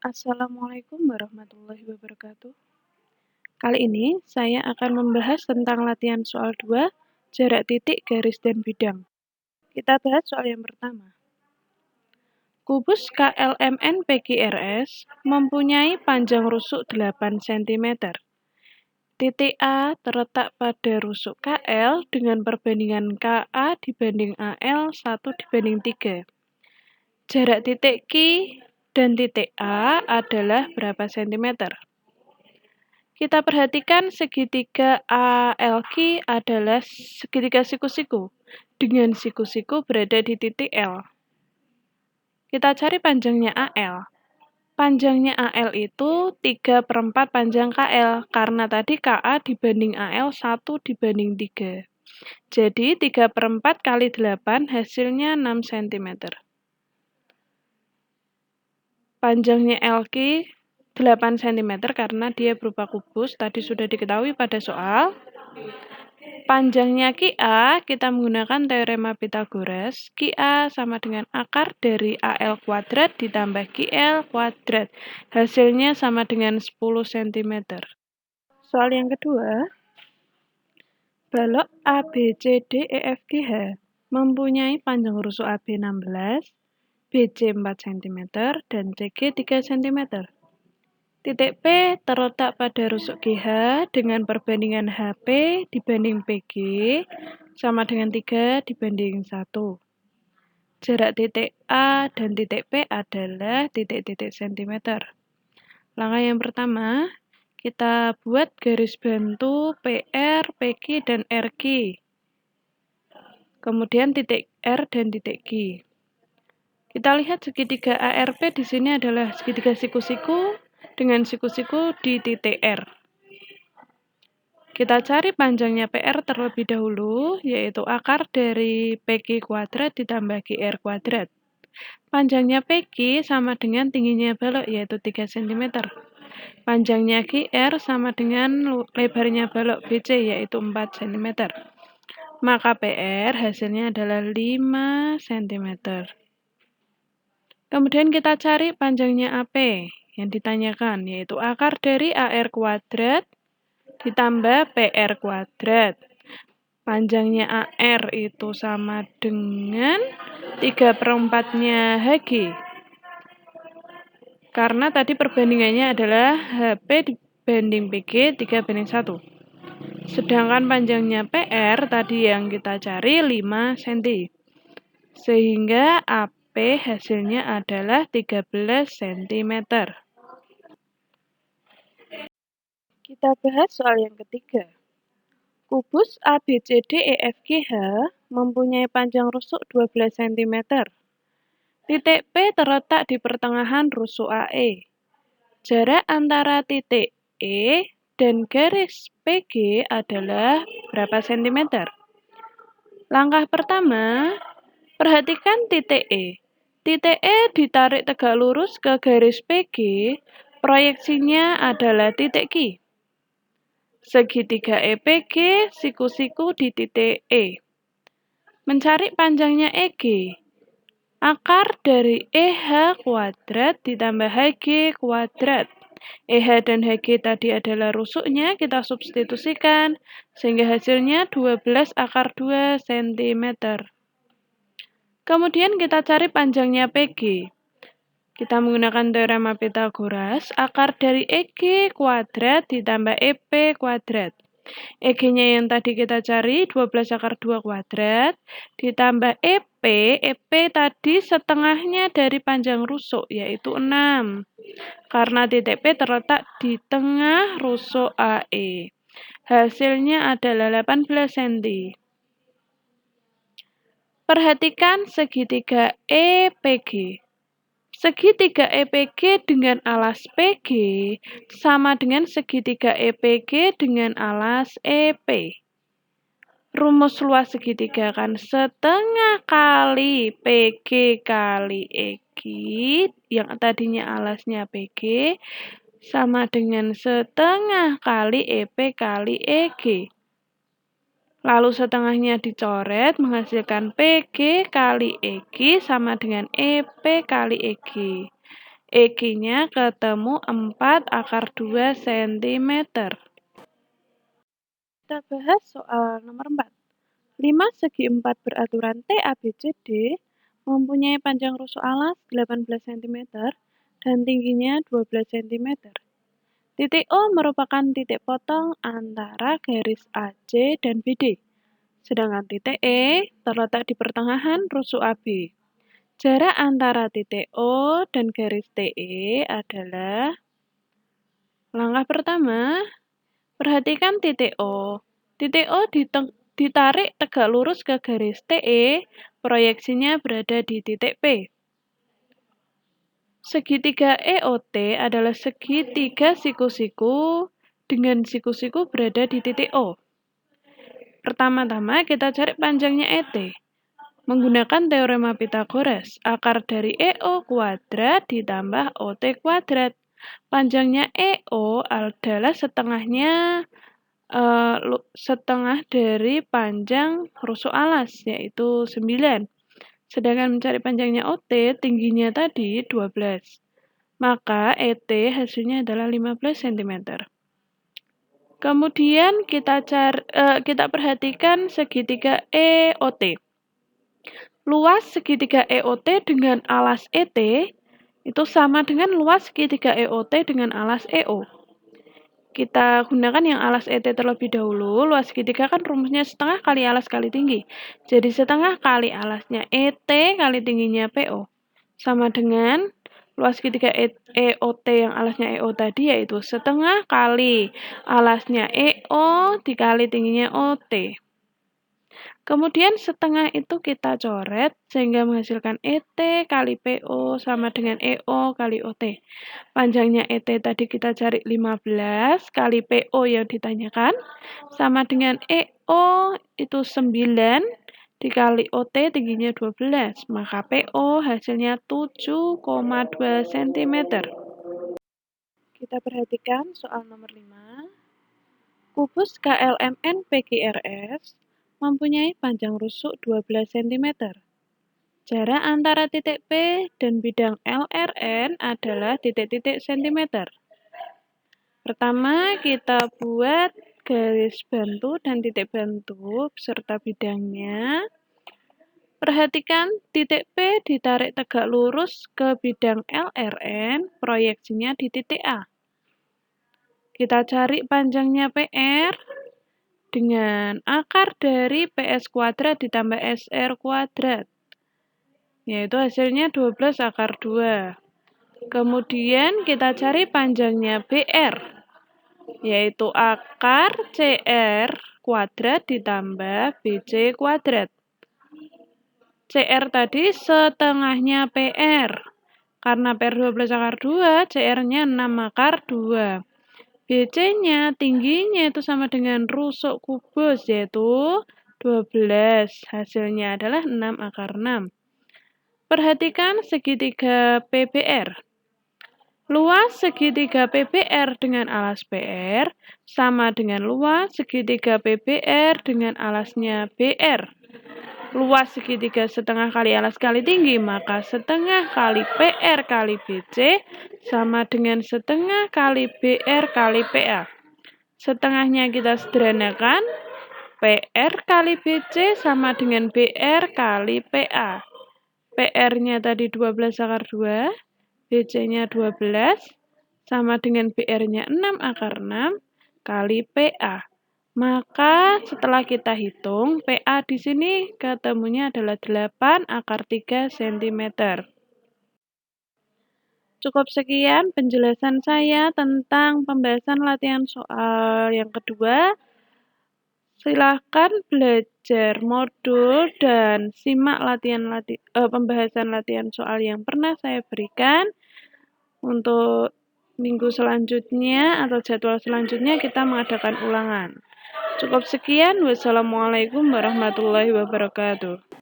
Assalamualaikum warahmatullahi wabarakatuh. Kali ini saya akan membahas tentang latihan soal 2, jarak titik, garis, dan bidang. Kita bahas soal yang pertama. Kubus KLMN PQRS mempunyai panjang rusuk 8 cm. Titik A terletak pada rusuk KL dengan perbandingan KA dibanding AL 1:3. Jarak titik Q dan titik A adalah berapa sentimeter? Kita perhatikan segitiga ALQ adalah segitiga siku-siku, dengan siku-siku berada di titik L. Kita cari panjangnya AL. Panjangnya AL itu 3/4 panjang KL, karena tadi KA dibanding AL 1:3. Jadi 3/4 kali 8 hasilnya 6 cm. Panjangnya LQ 8 cm karena dia berupa kubus, tadi sudah diketahui pada soal. Panjangnya QA, kita menggunakan teorema Pythagoras. QA sama dengan akar dari AL kuadrat ditambah QL kuadrat. Hasilnya sama dengan 10 cm. Soal yang kedua, balok ABCDEFGH mempunyai panjang rusuk AB 16, BC 4 cm, dan CG 3 cm. Titik P terletak pada rusuk GH dengan perbandingan HP dibanding PG sama dengan 3:1. Jarak titik A dan titik P adalah titik-titik cm. Langkah yang pertama, kita buat garis bantu PR, PQ, dan RQ. Kemudian titik R dan titik Q. Kita lihat segitiga ARP di sini adalah segitiga siku-siku dengan siku-siku di titik R. Kita cari panjangnya PR terlebih dahulu, yaitu akar dari PQ kuadrat ditambah GR kuadrat. Panjangnya PQ sama dengan tingginya balok, yaitu 3 cm. Panjangnya GR sama dengan lebarnya balok BC, yaitu 4 cm. Maka PR hasilnya adalah 5 cm. Kemudian kita cari panjangnya AP yang ditanyakan, yaitu akar dari AR kuadrat ditambah PR kuadrat. Panjangnya AR itu sama dengan 3/4-nya HG. Karena tadi perbandingannya adalah HP dibanding PG 3:1. Sedangkan panjangnya PR tadi yang kita cari 5 cm. Sehingga AP hasilnya adalah 13 cm. Kita bahas soal yang ketiga. Kubus ABCDEFGH mempunyai panjang rusuk 12 cm. Titik P terletak di pertengahan rusuk AE. Jarak antara titik E dan garis PG adalah berapa cm? Langkah pertama, perhatikan titik E. Titik E ditarik tegak lurus ke garis PG, proyeksinya adalah titik Q. Segitiga EPG, siku-siku di titik E. Mencari panjangnya EG. Akar dari EH kuadrat ditambah HG kuadrat. EH dan HG tadi adalah rusuknya, kita substitusikan, sehingga hasilnya 12 akar 2 cm. Kemudian kita cari panjangnya PG. Kita menggunakan teorema Pythagoras, akar dari EG kuadrat ditambah EP kuadrat. EG-nya yang tadi kita cari 12 akar 2 kuadrat, ditambah EP, EP tadi setengahnya dari panjang rusuk, yaitu 6. Karena titik P terletak di tengah rusuk AE. Hasilnya adalah 18 cm. Perhatikan segitiga EPG. Segitiga EPG dengan alas PG sama dengan segitiga EPG dengan alas EP. Rumus luas segitiga kan setengah kali PG kali EG, yang tadinya alasnya PG, sama dengan setengah kali EP kali EG. Lalu setengahnya dicoret menghasilkan PG kali EG sama dengan EP kali EG. EG-nya ketemu 4 / 2 cm. Kita bahas soal nomor 4. 5 segi 4 beraturan TABCD mempunyai panjang rusuk alas 18 cm dan tingginya 12 cm. Titik O merupakan titik potong antara garis AC dan BD, sedangkan titik E terletak di pertengahan rusuk AB. Jarak antara titik O dan garis TE adalah: langkah pertama, perhatikan titik O. Titik O ditarik tegak lurus ke garis TE, proyeksinya berada di titik P. Segitiga EOT adalah segitiga siku-siku dengan siku-siku berada di titik O. Pertama-tama kita cari panjangnya ET. Menggunakan teorema Pythagoras, akar dari EO kuadrat ditambah OT kuadrat. Panjangnya EO adalah setengah dari panjang rusuk alas, yaitu 9. Sedangkan mencari panjangnya OT, tingginya tadi 12. Maka ET hasilnya adalah 15 cm. Kemudian kita perhatikan segitiga EOT. Luas segitiga EOT dengan alas ET itu sama dengan luas segitiga EOT dengan alas EO. Kita gunakan yang alas ET terlebih dahulu. Luas segitiga kan rumusnya setengah kali alas kali tinggi. Jadi setengah kali alasnya ET kali tingginya PO. Sama dengan luas segitiga EOT yang alasnya EO tadi, yaitu setengah kali alasnya EO dikali tingginya OT. Kemudian setengah itu kita coret sehingga menghasilkan ET kali PO sama dengan EO kali OT. Panjangnya ET tadi kita cari 15 kali PO yang ditanyakan sama dengan EO itu 9 dikali OT tingginya 12. Maka PO hasilnya 7,2 cm. Kita perhatikan soal nomor 5. Kubus KLMN PQRS mempunyai panjang rusuk 12 cm. Jarak antara titik P dan bidang LRN adalah titik-titik cm. Pertama, kita buat garis bantu dan titik bantu beserta bidangnya. Perhatikan titik P ditarik tegak lurus ke bidang LRN, proyeksinya di titik A. Kita cari panjangnya PR dengan akar dari PS kuadrat ditambah SR kuadrat, yaitu hasilnya 12 akar 2. Kemudian kita cari panjangnya BR, yaitu akar CR kuadrat ditambah BC kuadrat. CR tadi setengahnya PR, karena PR 12 akar 2, CR-nya 6 akar 2. BC-nya tingginya itu sama dengan rusuk kubus, yaitu 12. Hasilnya adalah 6 akar 6. Perhatikan segitiga PBR. Luas segitiga PBR dengan alas PR sama dengan luas segitiga PBR dengan alasnya BR. Luas segitiga setengah kali alas kali tinggi, maka setengah kali PR kali BC sama dengan setengah kali BR kali PA. Setengahnya kita sederhanakan, PR kali BC sama dengan BR kali PA. PR-nya tadi 12 akar 2, BC-nya 12, sama dengan BR-nya 6 akar 6 kali PA. Maka setelah kita hitung, PA di sini ketemunya adalah 8 akar 3 cm. Cukup sekian penjelasan saya tentang pembahasan latihan soal yang kedua. Silahkan belajar modul dan simak pembahasan latihan soal yang pernah saya berikan. Untuk minggu selanjutnya atau jadwal selanjutnya kita mengadakan ulangan. Cukup sekian. Wassalamualaikum warahmatullahi wabarakatuh.